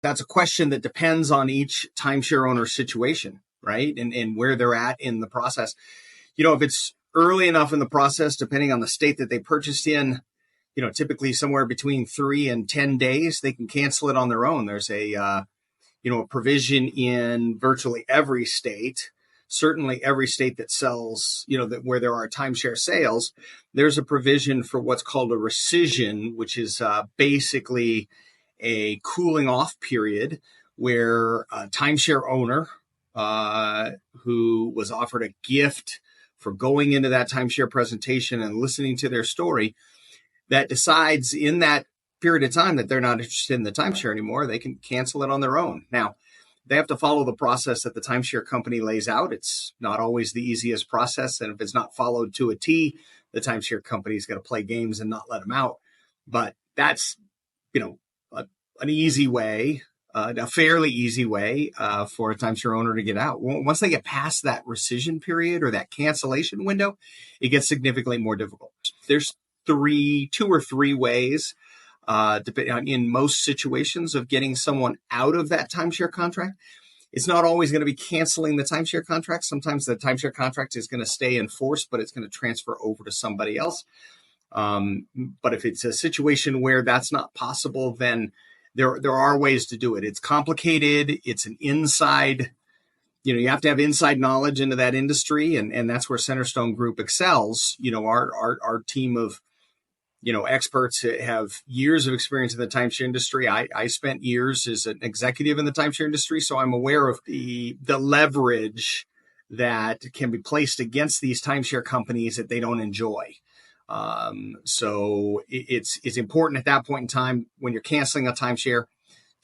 That's a question that depends on each timeshare owner's situation, right? And where they're at in the process. If it's early enough in the process, depending on the state that they purchased in, typically somewhere between 3 and 10 days, they can cancel it on their own. There's a provision in virtually every state, certainly every state that sells, that where there are timeshare sales, there's a provision for what's called a rescission, which is basically a cooling off period where a timeshare owner who was offered a gift for going into that timeshare presentation and listening to their story, that decides in that period of time that they're not interested in the timeshare anymore, they can cancel it on their own. Now, they have to follow the process that the timeshare company lays out. It's not always the easiest process. And if it's not followed to a T, the timeshare company is going to play games and not let them out. But that's, an easy way, a fairly easy way for a timeshare owner to get out. Once they get past that rescission period or that cancellation window, it gets significantly more difficult. There's 2 or 3 ways in most situations of getting someone out of that timeshare contract. It's not always going to be canceling the timeshare contract. Sometimes the timeshare contract is going to stay in force, but it's going to transfer over to somebody else. But if it's a situation where that's not possible, then there are ways to do it. It's complicated. It's an inside, you have to have inside knowledge into that industry. And that's where Centerstone Group excels. Our team of, experts have years of experience in the timeshare industry. I spent years as an executive in the timeshare industry, so I'm aware of the leverage that can be placed against these timeshare companies that they don't enjoy. So it's important at that point in time when you're canceling a timeshare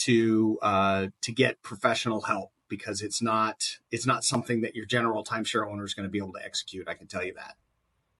to get professional help, because it's not something that your general timeshare owner is going to be able to execute. I can tell you that.